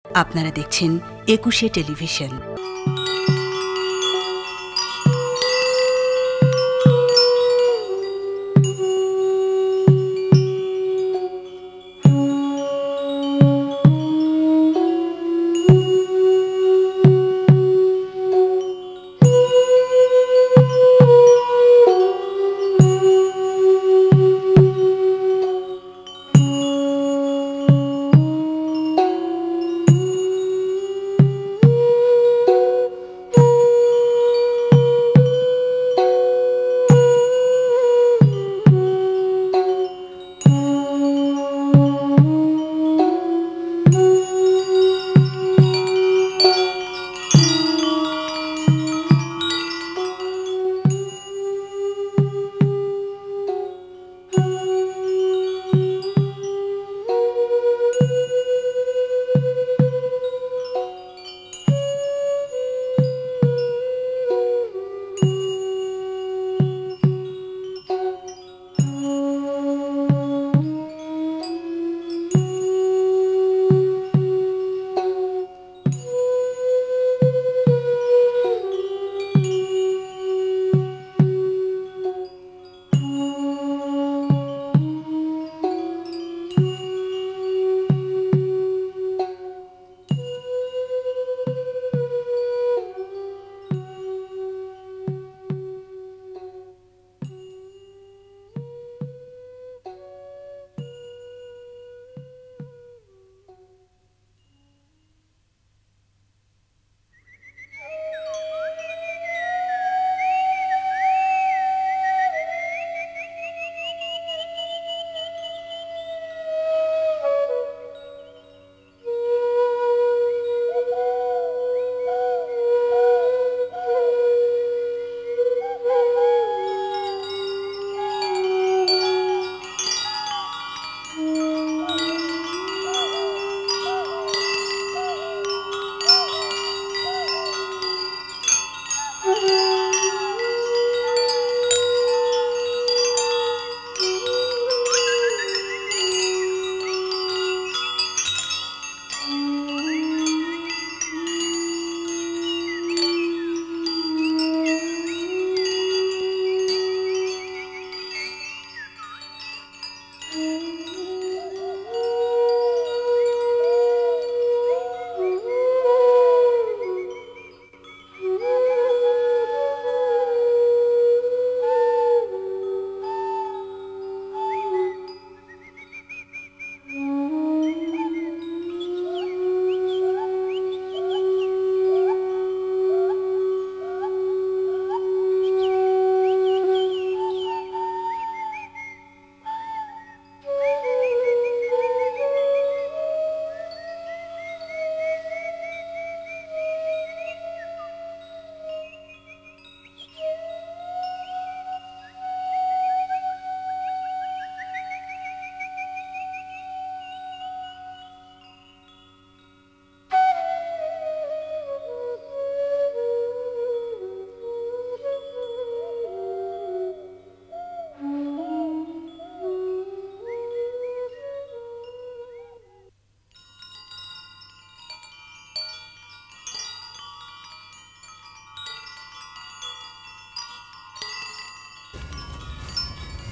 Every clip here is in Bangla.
আপনারা দেখছেন একুশে টেলিভিশন।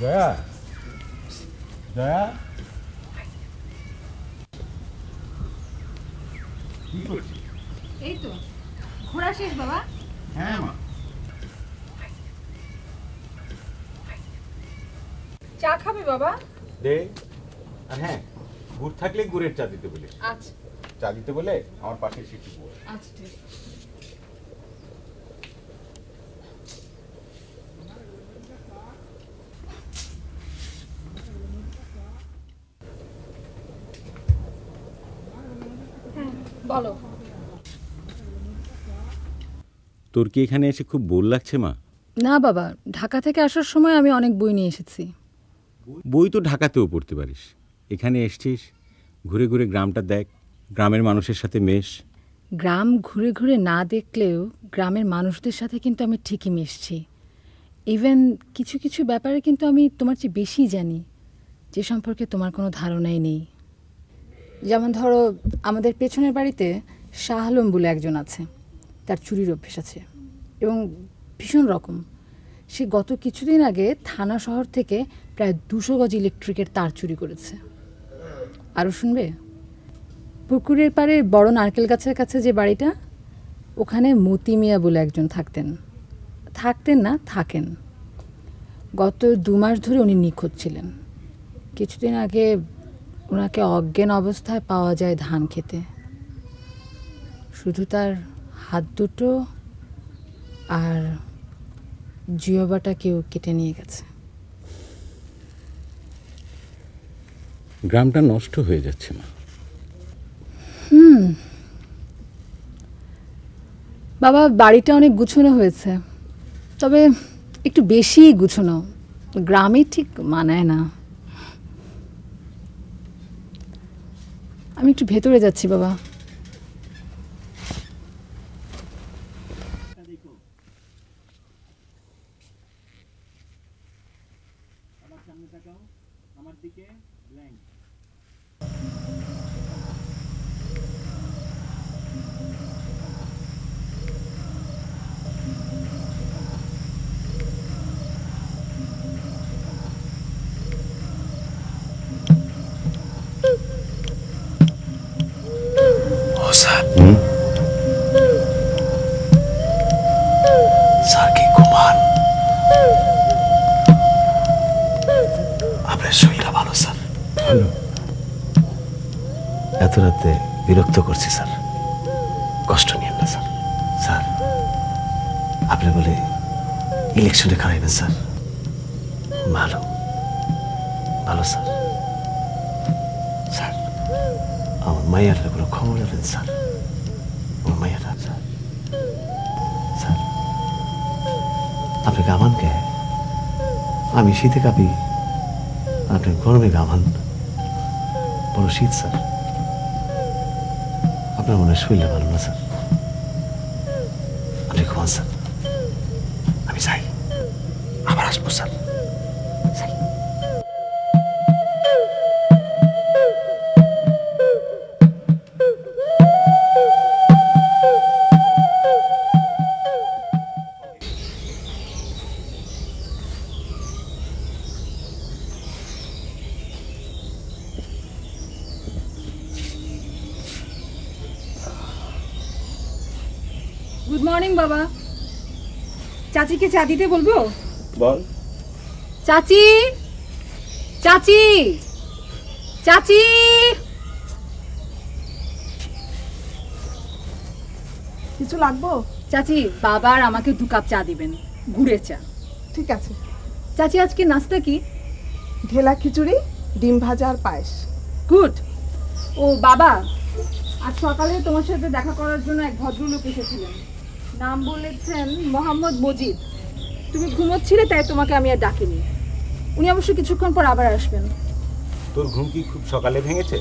জয়া, জয়া, কি করছিস? এই তো ঘোরা শেষ বাবা। হ্যাঁ মা। চা খাবে বাবা? দে। আর হ্যাঁ, গুড় থাকলে গুড়ের চা দিতে বলে। আচ্ছা। চা দিতে বলে আমার পাশে শিখি বল। আচ্ছা ঠিক আছে। বলো। তোর কি এখানে এসে খুব বোর লাগছে মা? না বাবা, ঢাকা থেকে আসার সময় আমি অনেক বই নিয়ে এসেছি। বই তো ঢাকাতেও পড়তে পারিস, এখানে এসছিস, ঘুরে ঘুরে গ্রামটা দেখ, গ্রামের মানুষের সাথে মেশ। গ্রাম ঘুরে ঘুরে না দেখলেও গ্রামের মানুষদের সাথে কিন্তু আমি ঠিকই মিশছি। ইভেন কিছু কিছু ব্যাপারে কিন্তু আমি তোমার চেয়ে বেশি জানি, যে সম্পর্কে তোমার কোনো ধারণাই নেই। যেমন ধরো আমাদের পেছনের বাড়িতে শাহ আলম বলে একজন আছে, তার চুরির অভ্যেস আছে এবং ভীষণ রকম। সে গত কিছুদিন আগে থানা শহর থেকে প্রায় 200 গজ ইলেকট্রিকের তার চুরি করেছে। আরও শুনবে? পুকুরের পাড়ে বড় নারকেল গাছের কাছে যে বাড়িটা, ওখানে মতি মিয়া বলে একজন থাকতেন না, থাকেন। গত 2 মাস ধরে উনি নিখোঁজ ছিলেন। কিছুদিন আগে ওনাকে অজ্ঞান অবস্থায় পাওয়া যায় ধান খেতে। শুধু তার হাত দুটো আর জিহ্বাটা কেউ কেটে নিয়ে গেছে। গ্রামটা নষ্ট হয়ে যাচ্ছে না? বাবা, বাড়িটা অনেক গুছানো হয়েছে, তবে একটু বেশি গুছানো। গ্রামে ঠিক মানায় না। আমি একটু ভেতরে যাচ্ছি বাবা। স্যার কি ঘুমান? আপনার শরীরটা ভালো স্যার? ভালো। এত রাতে বিরক্ত করছি স্যার, কষ্ট নিয়েন না স্যার। স্যার আপনি বলে ইলেকশনে খারাইবেন স্যার? ভালো ভালো স্যার। স্যার আমার মাইয়ার কোনো খবর নেবেন স্যার? আমার মাইয়াটা স্যার, স্যার আপনি গামান কে? আমি শীতে কাঁপি, আপনি গরমে গামান। বড় শীত স্যার, আপনার মনে হয় শরীরটা ভালো না স্যার? আপনি ঘুমান স্যার, আমি যাই, আবার আসবো স্যার। যাই। গুড মর্নিং বাবা। চাচিকে চা দিতে বলবো? বল। চাচি, চাচি, চাচি। কিছু লাগবো? চাচি, বাবা আর আমাকে 2 কাপ চা দিবেন, গুড়ের চা। ঠিক আছে। চাচি আজকে নাস্তা কি? ঢেলা খিচুড়ি, ডিম ভাজা আর পায়েস। গুড। ও বাবা, আজ সকালে তোমার সাথে দেখা করার জন্য এক ভদ্রলোক এসেছিলেন। নাম বলেছেন মোহাম্মদ মজিদ। তুমি ঘুমোচ্ছিলে তাই তোমাকে আমি আর ডাকিনি। উনি অবশ্য কিছুক্ষণ পর আবার আসবেন। তোর ঘুম কি খুব সকালে ভেঙেছে?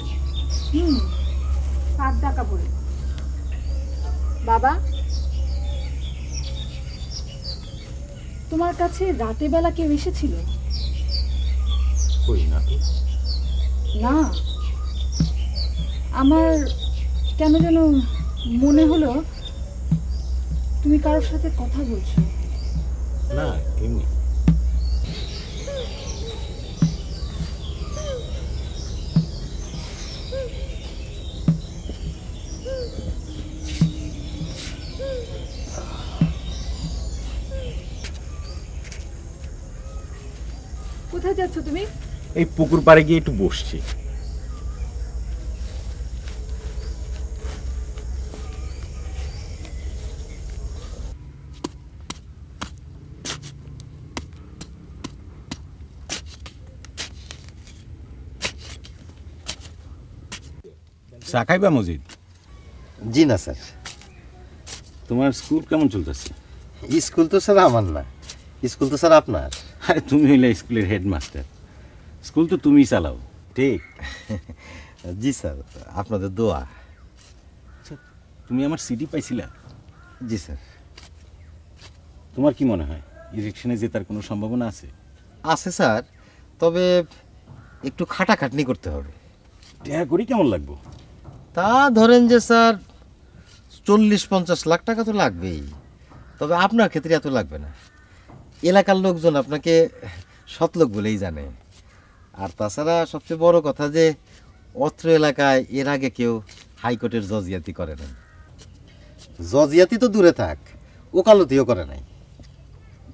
হাত ডাকা পড়ে। বাবা, তোমার কাছে রাতে বেলা কেউ এসেছিল? কই না তো। না, আমার কেন যেন মনে হলো তুমি কারোর সাথে কথা বলছো। না, এমনি। কোথায় যাচ্ছ তুমি? এই পুকুর পাড়ে গিয়ে একটু বসছি। চা খাইবা মজিদ? জি না স্যার। তোমার স্কুল কেমন চলতেছে? স্কুল তো স্যার আমার না, স্কুল তো স্যার আপনার। আরে তুমি হইলে স্কুলের হেডমাস্টার, স্কুল তো তুমিই চালাও। ঠিক। জি স্যার, আপনাদের দোয়া। আচ্ছা, তুমি আমার সিডি পাইছিলা? জি স্যার। তোমার কি মনে হয় ইলেকশনে জেতার কোনো সম্ভাবনা আছে? আছে স্যার, তবে একটু খাটাখাটনি করতে হবে। টাকা করি কেমন লাগবো? তা ধরেন যে স্যার 40-50 লাখ টাকা তো লাগবেই, তবে আপনার ক্ষেত্রে এত লাগবে না। এলাকার লোকজন আপনাকে সৎলোক বলেই জানে। আর তাছাড়া সবচেয়ে বড় কথা যে অত্র এলাকায় এর আগে কেউ হাইকোর্টের জজিয়াতি করে নাই। জজিয়াতি তো দূরে থাক, ওকালতিও করে নাই।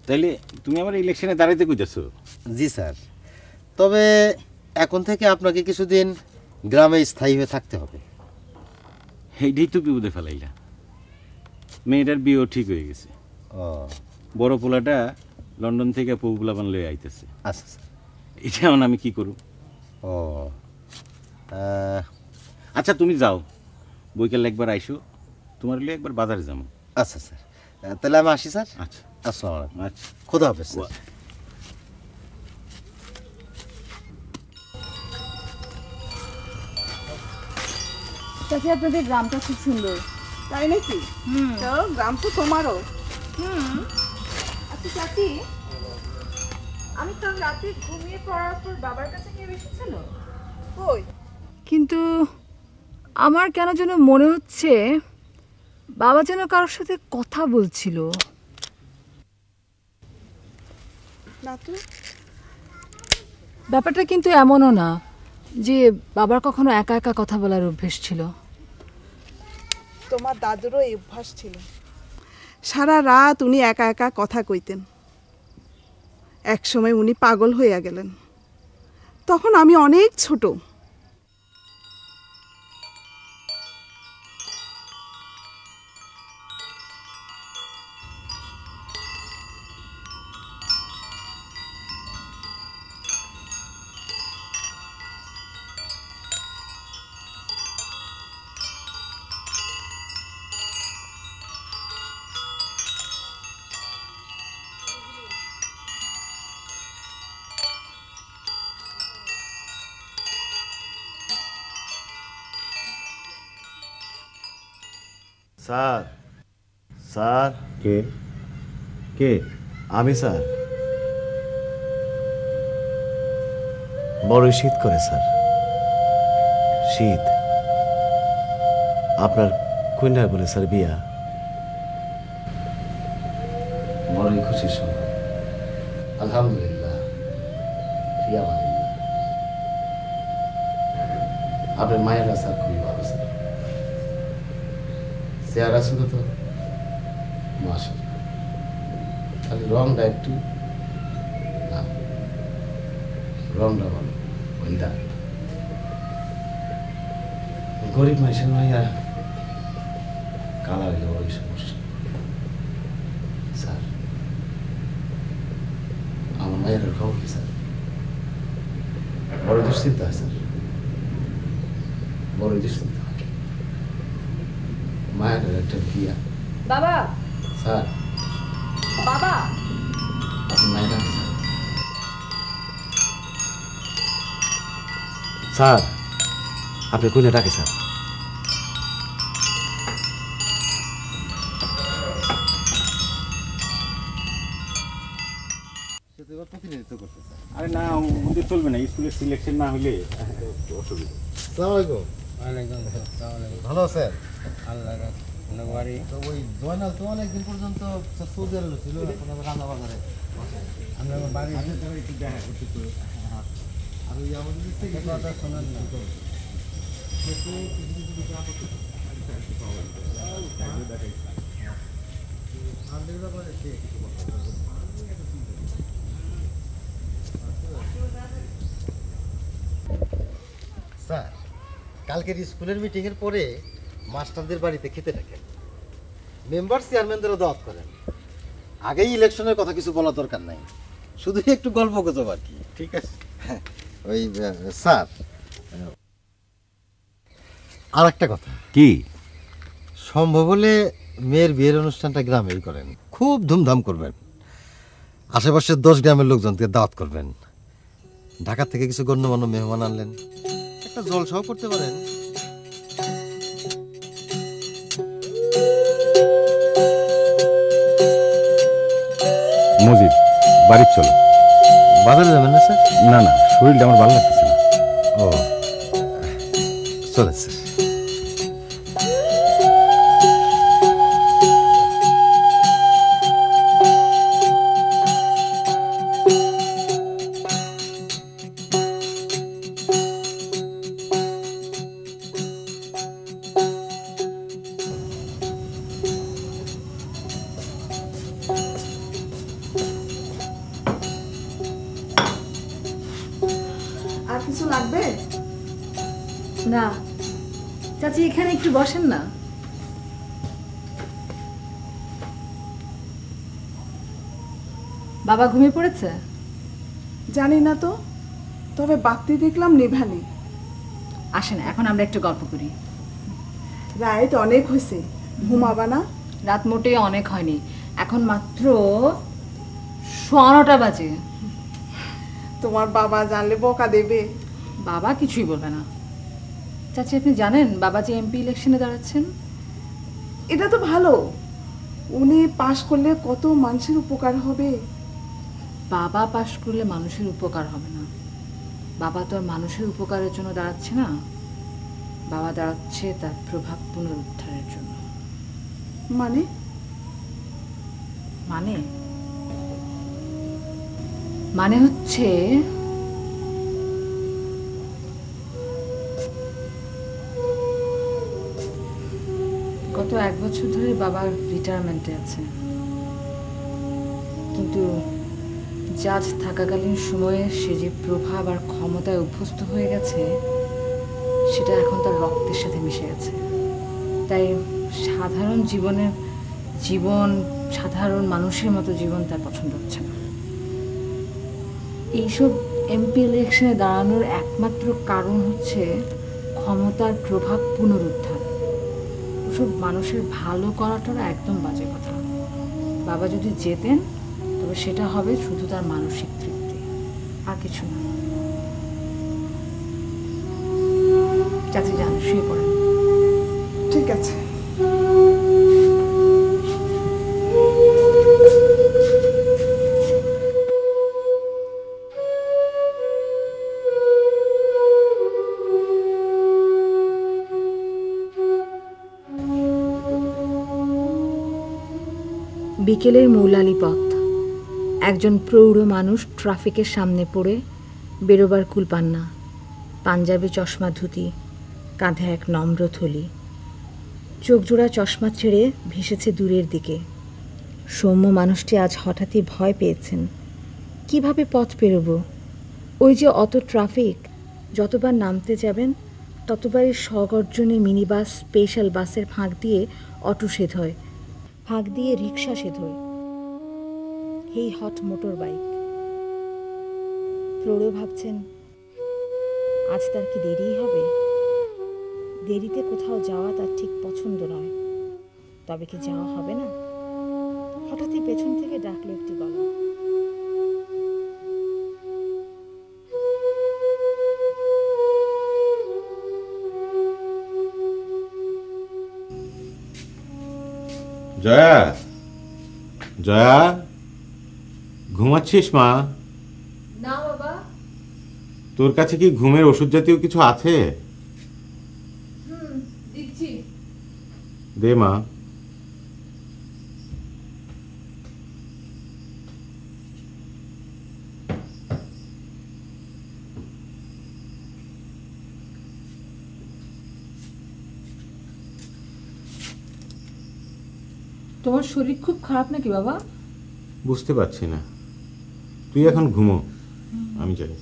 তাইলে তুমি আমার ইলেকশনে দাঁড়াইতে কইতেছো? জি স্যার, তবে এখন থেকে আপনাকে কিছুদিন গ্রামে স্থায়ী হয়ে থাকতে হবে। এইটাই তো বিপদে ফেলাইলা। মেয়েটার বিয়েও ঠিক হয়ে গেছে। ও বড় পোলাটা লন্ডন থেকে পৌগুলা বান লয়ে আইতেছে। আচ্ছা স্যার। এটা এখন আমি কি করব? ও আচ্ছা তুমি যাও, বইকাল একবার আইসো, তোমার লিয়ে একবার বাজারে যাবো। আচ্ছা স্যার, তাহলে আমি আসি স্যার। আচ্ছা আসসালামু আলাইকুম। আচ্ছা। খোদা হাফেজ স্যার। চাচি আপনাদের গ্রামটা খুব সুন্দর। তাই নাকি? তো গ্রাম তো তোমারও। আচ্ছা চাচি, আমি কাল রাতে ঘুমিয়ে পড়ার পর বাবার কাছে কেউ এসেছিল? কই? কিন্তু আমার কেন যেন মনে হচ্ছে বাবা যেন কারোর সাথে কথা বলছিল। না তো। ব্যাপারটা কিন্তু এমনও না যে বাবার কখনো একা একা কথা বলার অভ্যেস ছিল। তোমার দাদুরও এই অভ্যাস ছিল। সারা রাত উনি একা একা কথা কইতেন। একসময় উনি পাগল হইয়া গেলেন। তখন আমি অনেক ছোট। স্যার, স্যার, কে কে? আমি স্যার। বড়ই শীত করে স্যার, শীত। আপনার কন্যার বলে স্যার বিয়া। বড়ই খুশির সংবাদ। আলহামদুলিল্লাহ, আপনার মায়েরা স্যার খুবই ভালো স্যার। চেহারা ছিল তো মাশাআল্লাহ, খালি রংটা একটু না, রংটা ভালো। ওইটা গরিব মানুষের মাইয়া কালার হইলে ওই সমস্যা স্যার। আমার মায়ের খবর কি স্যার? বড় দুশ্চিন্তা হয় স্যার, বড় দুশ্চিন্তা হয়। মায়ের একটা বিয়া। বাবা, স্যার, বাবা, আপনি মায়ের স্যার, আপনি কোনে ডাকে স্যার? প্রতিনিধিত্ব করতেছে। আরে না, ওদের চলবে না, স্কুলের সিলেকশন না হলে অসুবিধা। আসসালামু আলাইকুম। ভালো আছেন? তো ওই জয়নাল তো অনেকদিন পর্যন্ত সৌদি আরবে ছিল, এখন আবার রান্না বাজারে। আর ওই আমাদের কথা শোনান না। স্যার, কালকের স্কুলের মিটিংয়ের পরে মাস্টারদের বাড়িতে খেতে ডাকেন, মেম্বার চেয়ারম্যানদেরও দাওয়াত করেন। আগেই ইলেকশনের কথা কিছু বলার দরকার নাই, শুধু একটু গল্প গুজব আর কি। ঠিক আছে। ওই স্যার, আর একটা কথা কি? সম্ভব হলে মেয়ের বিয়ের অনুষ্ঠানটা গ্রামেই করেন, খুব ধুমধাম করবেন। আশেপাশের 10 গ্রামের লোকজনকে দাওয়াত করবেন। ঢাকা থেকে কিছু গণ্যমান্য মেহমান আনলেন, একটা জলসাও করতে পারেন। মজিদ, বাড়ি চলো। বাজারে যাবেন না স্যার? না না, শরীরটা আমার ভালো লাগতেছে না। ও চলেন স্যার। আর কিছু লাগবে? না চাচি, এখানে একটু বসেন না। বাবা ঘুমিয়ে পড়েছে? জানি না তো, তবে বাতি দেখলাম নিভানি। আসেন এখন আমরা একটু গল্প করি। রাত অনেক হয়েছে, ঘুমাবা না? রাত মোটেই অনেক হয়নি, এখন মাত্র 9:15 বাজে। তোমার বাবা জানলে বকা দেবে। বাবা কিছুই বলবে না। চাচি আপনি জানেন বাবা যে এমপি ইলেকশনে দাঁড়াচ্ছেন? এটা তো ভালো, উনি পাশ করলে কত মানুষের উপকার হবে। বাবা পাশ করলে মানুষের উপকার হবে না। বাবা তো আর মানুষের উপকারের জন্য দাঁড়াচ্ছে না, বাবা দাঁড়াচ্ছে তার প্রভাব পুনরুদ্ধারের জন্য। মানে? মানে মানে হচ্ছে গত 1 বছর ধরে বাবার রিটায়ারমেন্টে আছে, কিন্তু জাজ থাকাকালীন সময়ে সে যে প্রভাব আর ক্ষমতায় অভ্যস্ত হয়ে গেছে সেটা এখন তার রক্তের সাথে মিশে গেছে। তাই সাধারণ জীবন সাধারণ মানুষের মতো জীবন তার পছন্দ হচ্ছে না। এইসব এমপি ইলেকশনে দাঁড়ানোর একমাত্র কারণ হচ্ছে ক্ষমতার প্রভাব পুনরুদ্ধার। ওসব মানুষের ভালো করাটা একদম বাজে কথা। বাবা যদি জেতেন তবে সেটা হবে শুধু তার মানসিক তৃপ্তি, আর কিছু না। চাচি যান, শুয়ে পড়েন। ঠিক আছে। বিকেলের মৌলালি পথ। একজন প্রৌঢ় মানুষ ট্রাফিকের সামনে পড়ে বেরোবার কুল পান না। পাঞ্জাবি চশমা ধুতি, কাঁধে এক নম্র থলি, চোখজোড়া চশমা ছেড়ে ভেসেছে দূরের দিকে। সৌম্য মানুষটি আজ হঠাৎই ভয় পেয়েছেন। কিভাবে পথ পেরোব? ওই যে অত ট্রাফিক, যতবার নামতে যাবেন ততবারই স্বগর্জনে মিনিবাস, স্পেশাল বাসের ফাঁক দিয়ে অটো সেধ হয়, ফাঁক দিয়ে রিক্সা সেধ হয়, এই হট মোটর বাইক। প্রৌঢ় ভাবছেন আজ তার কি দেরিই হবে? দেরিতে কোথাও যাওয়া তার ঠিক পছন্দ নয়, তবে কি যাওয়া হবে না? হঠাৎই পেছন থেকে ডাকলো একটি গলা। জয়া, জয়া, ঘুমাচ্ছিস মা? না বাবা। তোর কাছে কি ঘুমের ওষুধ জাতীয় কিছু আছে? দিচ্ছি। দে মা। তোমার শরীর খুব খারাপ নাকি বাবা? বুঝতে পারছি না, তুই এখন ঘুমো, আমি যাই।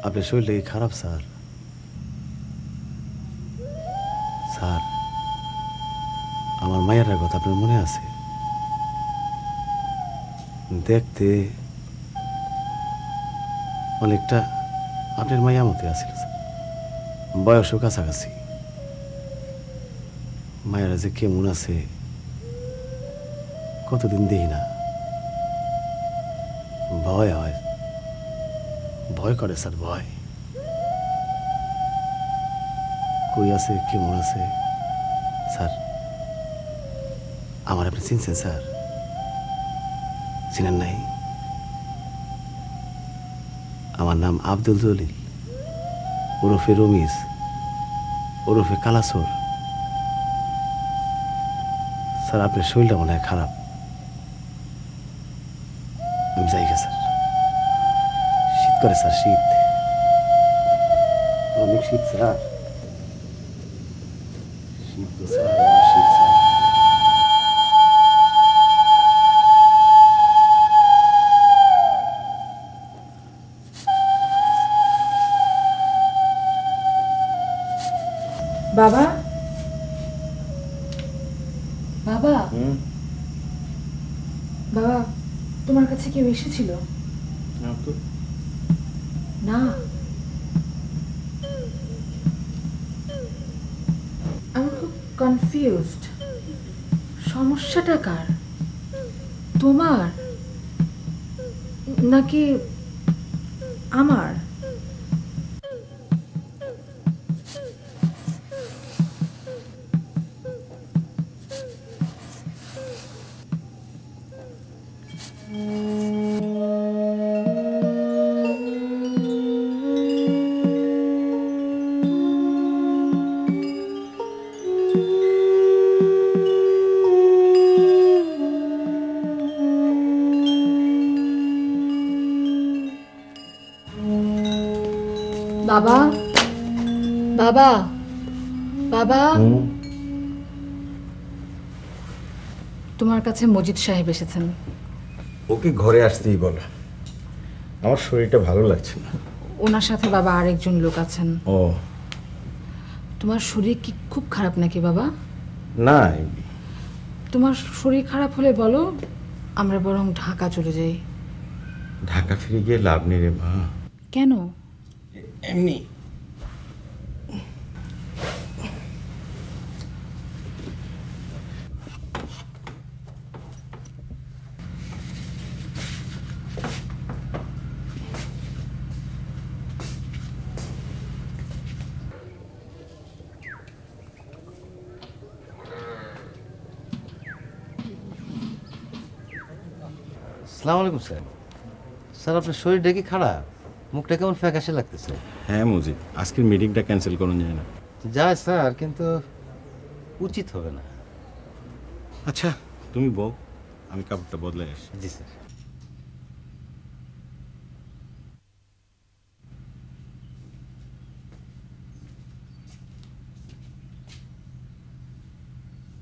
আপনার শরীরটা কি খারাপ স্যার? আমার মায়ের কথা আপনার মনে আছে? দেখতে অনেকটা আপনার মাইয়া মতে আছিল, বয়সও কাছাকাছি। মায়েরা যে কেমন আছে কতদিন দেখি না, ভয় হয়, ভয় করে স্যার, ভয়। কই আছে, কেমন আছে স্যার? আমার আপনি চিনছেন স্যার? চিনেন নাই? আমার নাম আব্দুল জলিল, ওরফে রমিজ, ওরফে কালাসর। স্যার আপনার শরীরটা মনে হয় খারাপ, আমি যাই গে স্যার। শীত করে স্যার, শীত, অনেক শীত স্যার, শীত তো স্যার, শীত স্যার। বাবা, বাবা, বাবা, তোমার কাছে কেউ এসেছিল? না, আমি খুব কনফিউজড। সমস্যাটা কার? তোমার নাকি আমার? বাবা, বাবা, বাবা, তোমার কাছে মজিদ সাহেব এসেছেন। ওকে ঘরে আসতেই বলো, আমার শরীরটা ভালো লাগছে না। ওনার সাথে বাবা আরেকজন লোক আছেন। ও, তোমার শরীর কি খুব খারাপ নাকি বাবা? না, তোমার শরীর খারাপ হলে বলো, আমরা বরং ঢাকা চলে যাই। ঢাকা ফিরে গিয়ে লাভ নেই রে মা। কেন? এমনি। আসসালামু আলাইকুম স্যার। স্যার আপনার শরীরটা কি খারাপ? মুখটা কেমন ফ্যাকাশে লাগতেছে। হ্যাঁ মজিদ, আজকের মিটিংটা ক্যান্সেল করুন যায় না? যায় স্যার, কিন্তু উচিত হবে না। আচ্ছা তুমি বল, আমি কাপড়টা বদলে আসি। জি স্যার।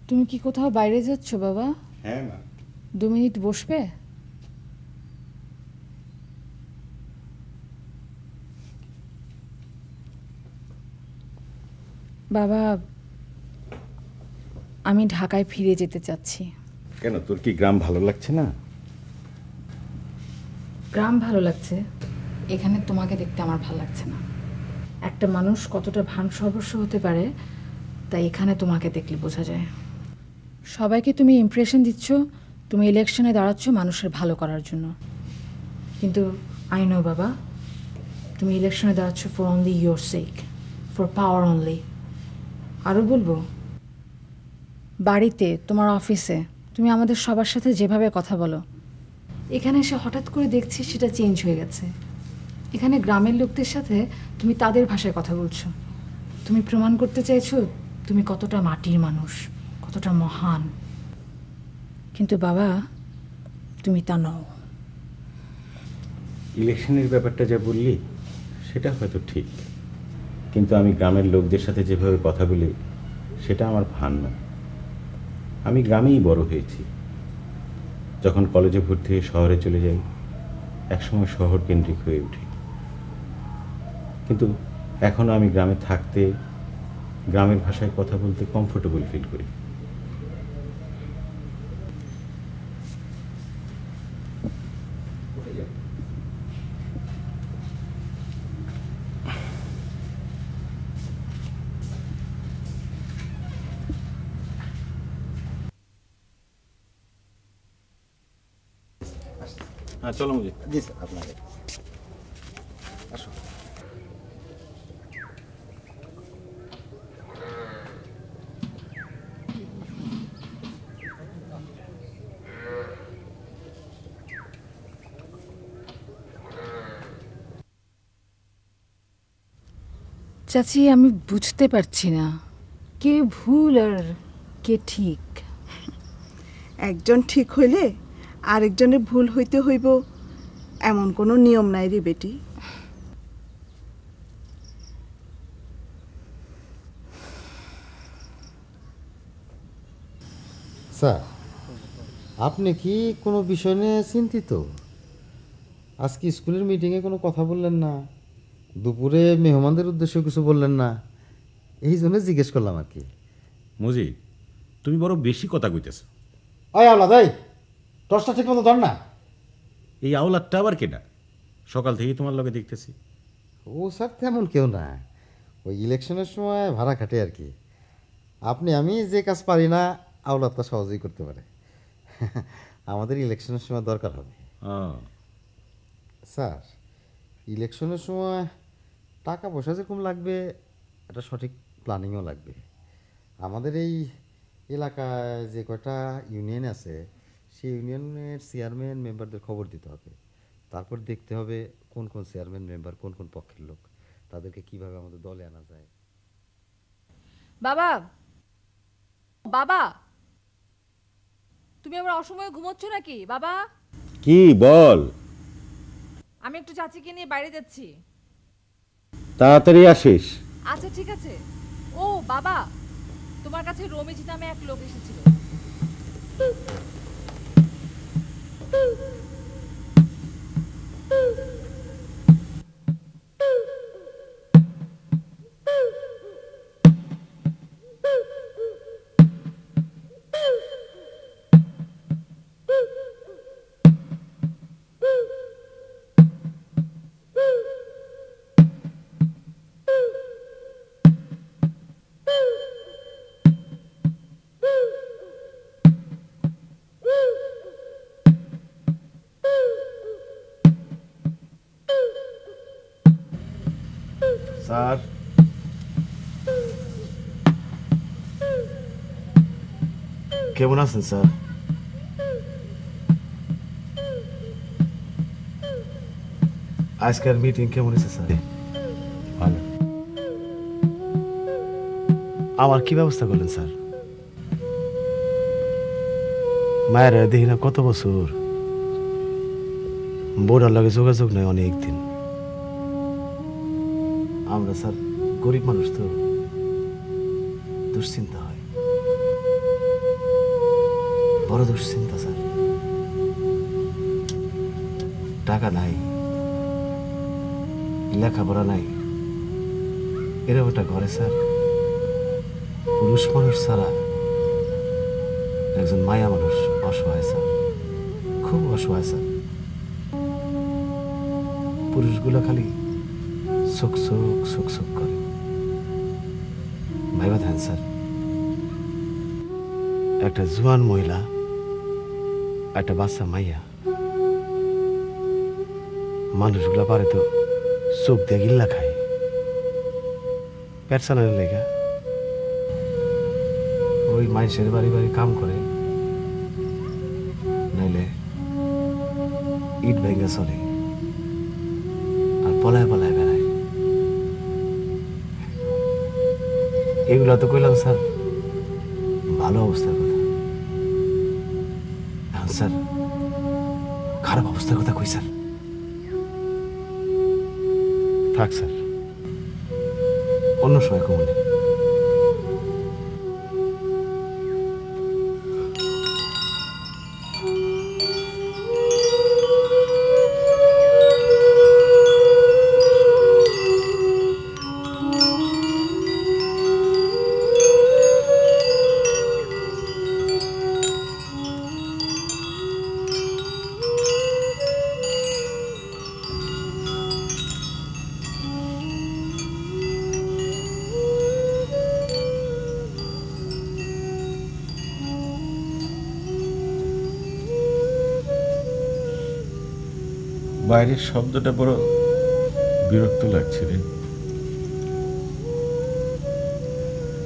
তুমি কি কোথাও বাইরে যাচ্ছ বাবা? হ্যাঁ মা। 2 মিনিট বসবে? বাবা, আমি ঢাকায় ফিরে যেতে চাচ্ছি। কেন, তোর কি গ্রাম ভালো লাগছে না? গ্রাম ভালো লাগছে, এখানে তোমাকে দেখতে আমার ভালো লাগছে না। একটা মানুষ কতটা ভান সর্বস্ব হতে পারে তাই এখানে তোমাকে দেখলে বোঝা যায়। সবাইকে তুমি ইমপ্রেশন দিচ্ছ তুমি ইলেকশনে দাঁড়াচ্ছ মানুষের ভালো করার জন্য, কিন্তু আই নো বাবা, তুমি ইলেকশনে দাঁড়াচ্ছ for only your sake, for power only. আরও বলবো, বাড়িতে, তোমার অফিসে তুমি আমাদের সবার সাথে যেভাবে কথা বলো, এখানে এসে হঠাৎ করে দেখছি সেটা চেঞ্জ হয়ে গেছে। এখানে গ্রামের লোকদের সাথে তুমি তাদের ভাষায় কথা বলছো। তুমি প্রমাণ করতে চাইছো তুমি কতটা মাটির মানুষ, কতটা মহান। কিন্তু বাবা, তুমি তা নও। ইলেকশনের ব্যাপারটা যা বললি সেটা হয়তো ঠিক, কিন্তু আমি গ্রামের লোকদের সাথে যেভাবে কথা বলি সেটা আমার ভান না। আমি গ্রামেই বড় হয়েছি। যখন কলেজে ভর্তি হয়ে শহরে চলে যাই, একসময় শহর কেন্দ্রিক হয়ে উঠি, কিন্তু এখনও আমি গ্রামে থাকতে, গ্রামের ভাষায় কথা বলতে কমফোর্টেবল ফিল করি। হ্যাঁ চলো মুজিব। জি স্যার, আপনাকে আসো। চাচি, আমি বুঝতে পারছি না কে ভুল আর কে ঠিক। একজন ঠিক হইলে আরেকজনের ভুল হইতে হইব এমন কোনো নিয়ম নাই রে বেটি। স্যার, আপনি কি কোনো বিষয় নিয়ে চিন্তিত? আজকে স্কুলের মিটিংয়ে কোনো কথা বললেন না, দুপুরে মেহমানদের উদ্দেশ্যে কিছু বললেন না, এই জন্য জিজ্ঞেস করলাম আর কি। মুজিব, তুমি বড় বেশি কথা কইতেছ। আয় আওলা দাই, টসটা ঠিক মতো ধর না। এই আওলাদটা আবার কেটা? সকাল থেকেই তোমার লগে দেখতেছি। ও স্যার তেমন কেউ না, ওই ইলেকশনের সময় ভাড়া খাটে আর কি। আমি যে কাজ পারি না আওলাদটা সহজেই করতে পারে। আমাদের ইলেকশনের সময় দরকার হবে। স্যার, ইলেকশনের সময় টাকা পয়সা যেরকম লাগবে, একটা সঠিক প্ল্যানিংও লাগবে। আমাদের এই এলাকায় যে কয়টা ইউনিয়ন আছে, সেই ইউনিয়নের চেয়ারম্যান মেম্বারদের খবর দিতে হবে। তারপর দেখতে হবে কোন কোন চেয়ারম্যান মেম্বার কোন কোন পক্ষের লোক, তাদেরকে কিভাবে আমাদের দলে আনা যায়। বাবা, বাবা, তুমি আবার অসময়ে ঘুমোচ্ছ নাকি বাবা? কি বল? আমি একটু চাচিকে নিয়ে বাইরে যাচ্ছি। তাড়াতাড়ি আসিস। আচ্ছা ঠিক আছে। ও বাবা, তোমার কাছে রমিজ নামে এক লোক এসেছিল। স্যার, কেমন আছেন স্যার? আজকের মিটিং কেমন হয়েছে স্যার? ভালো। আমার কি ব্যবস্থা করলেন স্যার? মায়ের দেখি না কত বছর, বোর্ডার লাগে যোগাযোগ নেই অনেক দিন। আমরা স্যার গরিব মানুষ তো, দুশ্চিন্তা হয়, বড় দুশ্চিন্তা স্যার। টাকা নাই, লেখাপড়া নাই, এরকম একটা ঘরে স্যার পুরুষ মানুষ ছাড়া একজন মায়া মানুষ অসহায় স্যার, খুব অসহায় স্যার। পুরুষগুলো খালি চোখ চোখ চোখ চোখ করে। ভাইবা দেন স্যার, একটা জোয়ান মহিলা, একটা বাচ্চা মাইয়া, মানুষগুলা পারে তো চোখ দিয়ে গিল্লা খায়, পেট চালানোর লেগা ওই মানুষের বাড়ি বাড়ি কাম করে, নাইলে ইট ভেঙে চলে আর পলায় পলায় বেড়ায়। এগুলা তো কইলাম স্যার ভালো অবস্থার কথা। এখন স্যার খারাপ অবস্থার কথা কই স্যার? থাক স্যার, অন্য সময় কমনে। বাইরের শব্দটা বড় বিরক্ত লাগছে রে।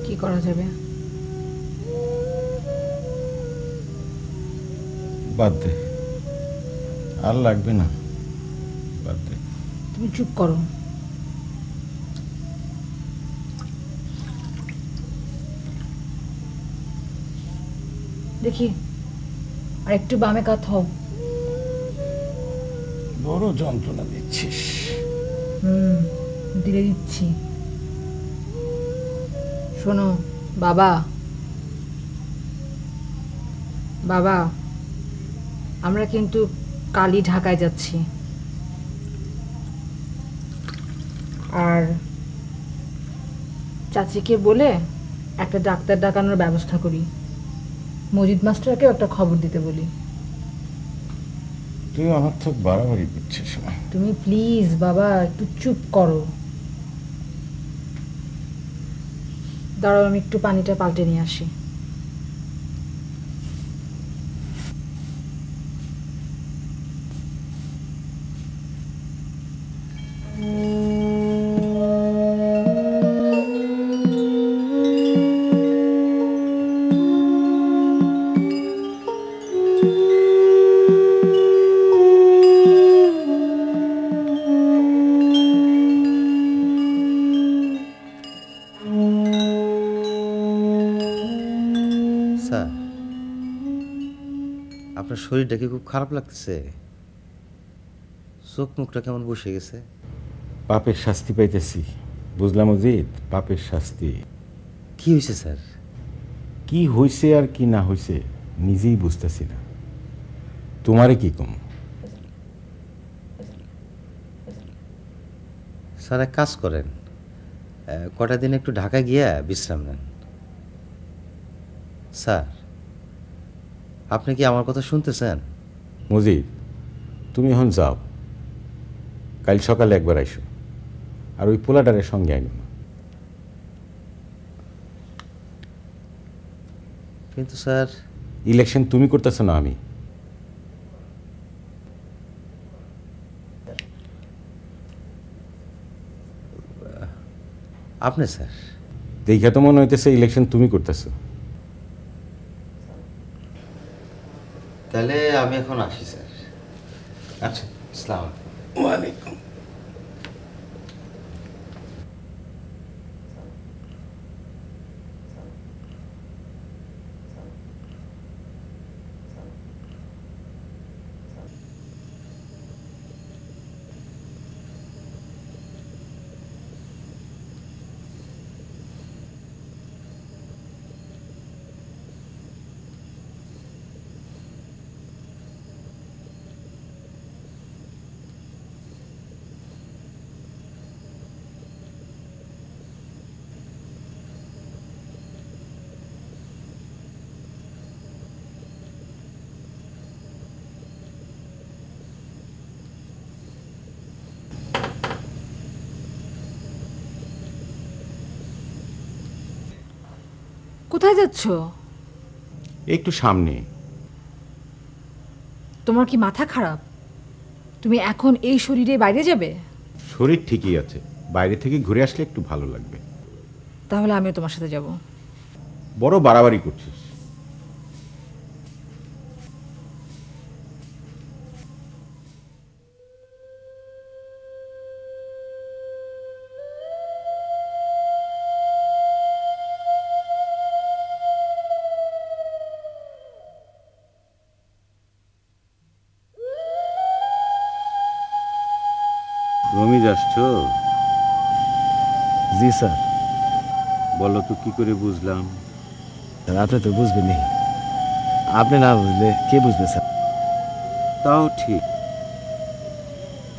কি করা যাবে? বাদ দে, আর লাগবে না, বাদ দে। তুমি চুপ করো। দেখি আর একটু বামে কাত হও। বড় যন্ত্রণা দিচ্ছিস। দিলে দিচ্ছি। শোনো বাবা, বাবা আমরা কিন্তু কালই ঢাকায় যাচ্ছি, আর চাচিকে বলে একটা ডাক্তার ডাকানোর ব্যবস্থা করি, মজিদ মাস্টারকেও একটা খবর দিতে বলি। তুই অনর্থক বাড়াবাড়ি করছিস। তুমি প্লিজ বাবা একটু চুপ করো। দাঁড়াও, আমি একটু পানিটা পাল্টে নিয়ে আসি। স্যার, আপনার শরীরটা কি খুব খারাপ লাগতেছে? চোখ মুখটা কেমন বসে গেছে? পাপের শাস্তি পাইতেছি, বুঝলাম অজিত, পাপের শাস্তি। কি হয়েছে স্যার? কি হয়েছে আর কি না হয়েছে নিজেই বুঝতেছি না। তোমারে কি কম? স্যার এক কাজ করেন, কটা দিন একটু ঢাকা গিয়া বিশ্রাম নেন। স্যার, আপনি কি আমার কথা শুনতেছেন? মজিদ, তুমি এখন যাও, কাল সকালে একবার আইসো, আর ওই পোলাটারের সঙ্গে আইনো না। কিন্তু স্যার, ইলেকশন তুমি করতেছো না আমি। আপনি স্যার? দেখা তো মনে হইতেছে ইলেকশন তুমি করতেছো। তাহলে আমি এখন আসি স্যার। আচ্ছা, আসসালামু আলাইকুম। ওয়ালাইকুম। কোথায় যাচ্ছ? একটু সামনে। তোমার কি মাথা খারাপ? তুমি এখন এই শরীরে বাইরে যাবে? শরীর ঠিকই আছে, বাইরে থেকে ঘুরে আসলে একটু ভালো লাগবে। তাহলে আমিও তোমার সাথে যাব। বড় বাড়াবাড়ি করছিস। রমিজ আসছো? জি স্যার। বলো তো কি করে বুঝলাম? স্যার আপনি তো বুঝবেনই, আপনি না বুঝলে কে বুঝবে স্যার? তাও ঠিক,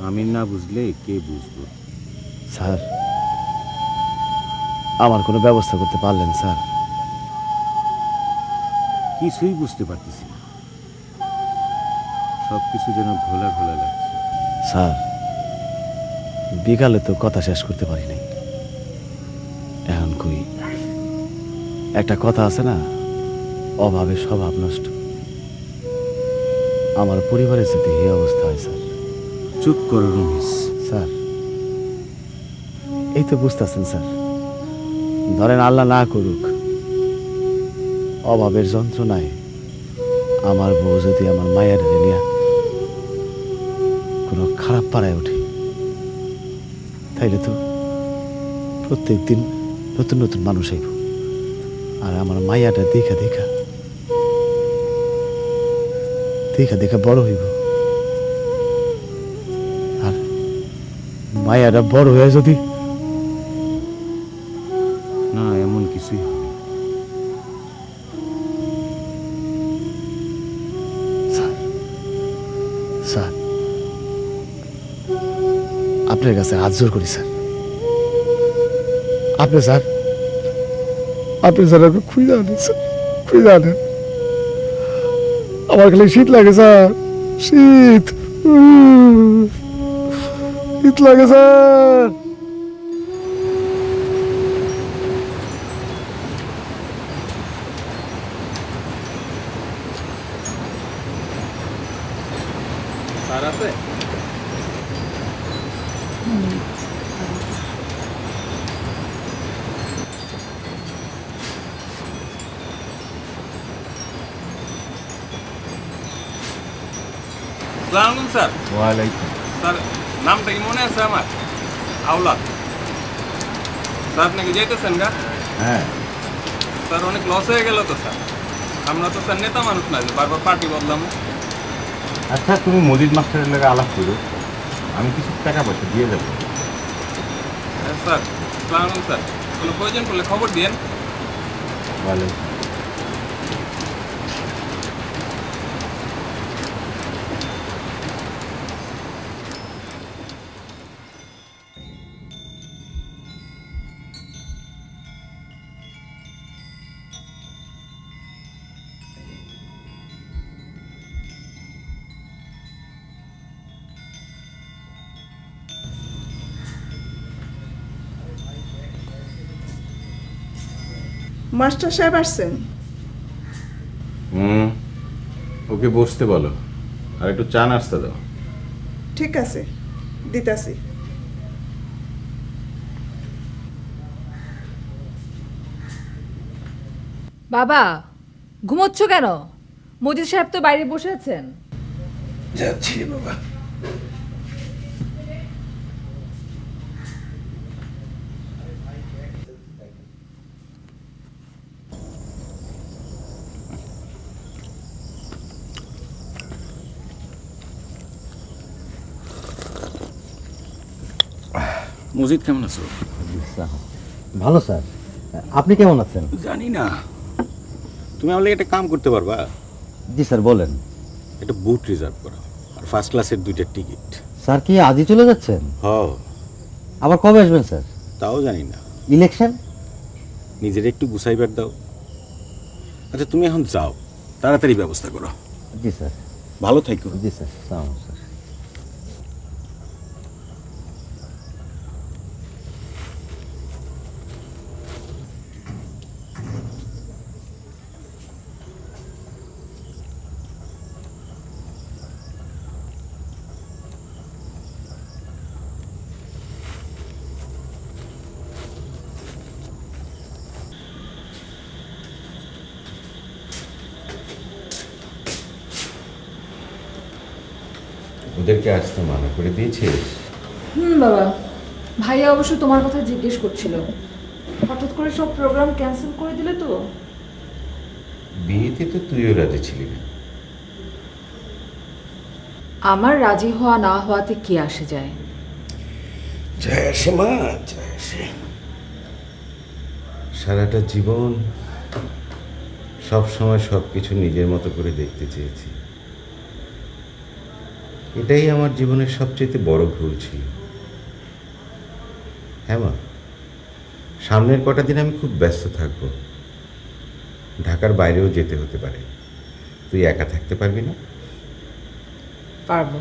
আমি না বুঝলে কে বুঝবো? স্যার আমার কোনো ব্যবস্থা করতে পারলেন স্যার? কিছুই বুঝতে পারতেছি না, সব কিছু যেন ঘোলা ঘোলা লাগছে। স্যার বিকালে তো কথা শেষ করতে পারি নাই, এখন কই। একটা কথা আছে না, অভাবে স্বভাব নষ্ট। আমার পরিবারের যদি এই অবস্থা হয় স্যার। চুপ করো রুমিস। স্যার এই তো বুঝতেছেন স্যার, ধরেন আল্লাহ না করুক অভাবের যন্ত্রণায় আমার বউ যদি আমার মায়ের নিয়ে কোনো খারাপ পাড়ায় ওঠে, তাইলে তো প্রত্যেক দিন নতুন নতুন মানুষ আইব, আর আমার মায়াটা দেখা দেখা দেখা দেখা বড় হইব, আর মায়াটা বড় হয়ে যদি না, এমন কিছুই হবে না। স্যার আপনার কাছে হাত জোর করি স্যার, আপনি স্যার আমাকে খুঁজে আনেন স্যার, খুঁজে আনেন। আমার খালি শীত লাগে স্যার, শীত শীত লাগে স্যার। স্যার আছে? আসসালামু স্যার। ওয়ালাইকুম। স্যার নামটা কি মনে আছে আমার? আওলাদ। স্যার আপনি কি যেতেছেন গা? হ্যাঁ। স্যার অনেক লস হয়ে গেল তো স্যার। আমরা তো স্যার নেতা মানুষ না যে বারবার পার্টি বদলাম। আচ্ছা তুমি মজিদ মাস্টারের লাগে আলাপ করো, আমি কিছু টাকা পয়সা দিয়ে দেবো। স্যার আসসালামু স্যার, কোনো প্রয়োজন পড়লে খবর দিয়েন। ওয়ালাইকুম। মাস্টার সাহেব আসছেন? ওকে বসতে বলো, আর একটু চা নাস্তা দাও। ঠিক আছে, দিতাছি। বাবা ঘুমোচ্ছ কেন? মজিদ সাহেব তো বাইরে বসে আছেন। যাচ্ছি বাবা। মজিদ কেমন আছো? ভালো স্যার, আপনি কেমন আছেন? জানি না, তুমি আমার একটা কাম করতে পারবা? জি স্যার বলেন। একটা বুট রিজার্ভ করো, আর ফার্স্ট ক্লাসের 2টা টিকিট। স্যার কি আজই চলে যাচ্ছেন? হ। আবার কবে আসবেন স্যার? তাও জানি না। ইলেকশন? নিজের একটু গুছাইবার দাও। আচ্ছা তুমি এখন যাও, তাড়াতাড়ি ব্যবস্থা করো। জি স্যার। ভালো থাকো। জি স্যার, সালাম স্যার। ওদেরকে আসতে মানা করে দিয়েছিস? বাবা, ভাইয়া অবশ্য তোমার কথা জিজ্ঞেস করছিল, হঠাৎ করে সব প্রোগ্রাম ক্যান্সেল করে দিলে তো। বিয়েতে তো তুইও রাজি ছিলি না। আমার রাজি হওয়া না হওয়াতে কি আসে যায়? যায় আসে মা, যায় আসে। সারাটা জীবন সব সময় সব কিছু নিজের মতো করে দেখতে চেয়েছি। এটাই আমার জীবনের সবচেয়ে বড় ভুল ছিল। হ্যাঁ মা, সামনের কটা দিন আমি খুব ব্যস্ত থাকব, ঢাকার বাইরেও যেতে হতে পারে। তুই একা থাকতে পারবি না? পারবো।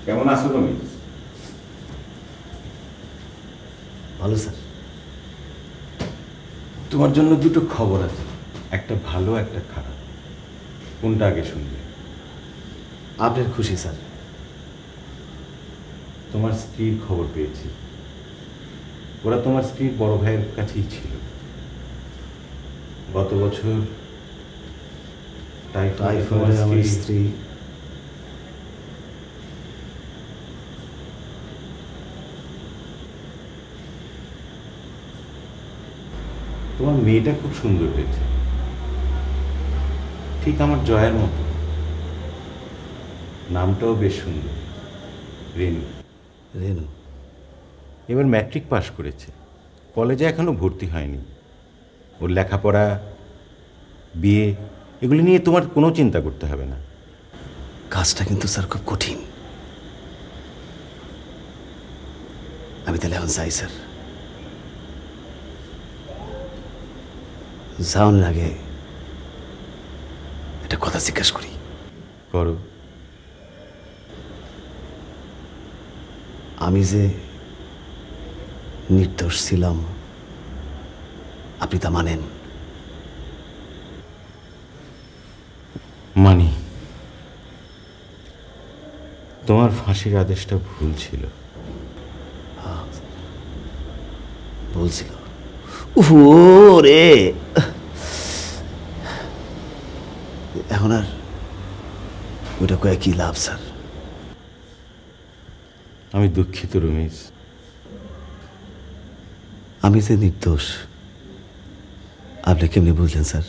কেমন আছো তুমি? ভালো স্যার। তোমার জন্য দুটো খবর আছে, একটা ভালো একটা খারাপ। কোনটা আগে শুনবে? আপনার খুশি স্যার। তোমার স্ত্রীর খবর পেয়েছি। ওরা তোমার স্ত্রীর বড় ভাইয়ের কাছেই ছিল। গত বছর টাইফয়েডে আমার স্ত্রী তোমার মেয়েটা খুব সুন্দর হয়েছে, ঠিক আমার জয়ের মতো। নামটাও বেশ সুন্দর, রেনু। রেনু এবার ম্যাট্রিক পাশ করেছে, কলেজে এখনো ভর্তি হয়নি। ওর লেখাপড়া, বিয়ে, এগুলি নিয়ে তোমার কোনো চিন্তা করতে হবে না। কাজটা কিন্তু স্যার খুব কঠিন। আমি তাহলে এখন যাই স্যার। যাওয়ার আগে একটা কথা জিজ্ঞাসা করি। করো। আমি যে নির্দোষ ছিলাম, আপনি তা মানেন? মানি। তোমার ফাঁসির আদেশটা ভুল ছিল। বলছিল রে। এখন আর ওটা কয়ে কি লাভ স্যার? আমি দুঃখিত রমেশ। আমি যে নির্দোষ আপনি কেমনি বুঝলেন স্যার?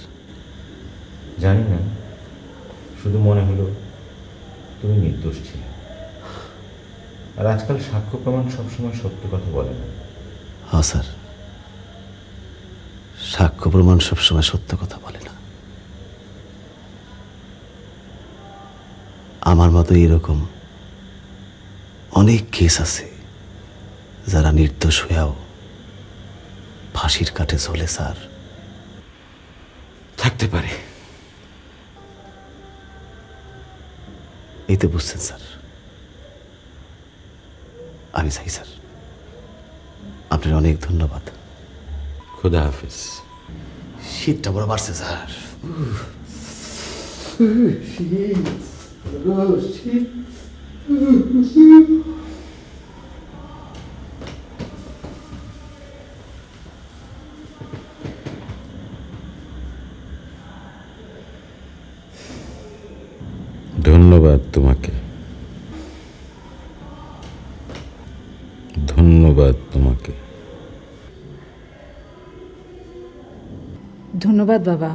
জানি না, শুধু মনে হলো তুমি নির্দোষ ছিলে। আর আজকাল সাক্ষ্য প্রমাণ সবসময় সত্য কথা বলে না। হ্যাঁ স্যার, সাক্ষ্য প্রমাণ সবসময় সত্য কথা বলে না। আমার মতো এরকম অনেক কেস আছে যারা নির্দোষ হয়েও ফাঁসির কাঠে ঝোলে স্যার। থাকতে পারে। এই তো বুঝছেন স্যার। আমি চাই স্যার। আপনার অনেক ধন্যবাদ। খোদা হাফেজ। শীতটা বড় বাড়ছে স্যার। ধন্যবাদ তোমাকে, ধন্যবাদ তোমাকে। ধন্যবাদ বাবা।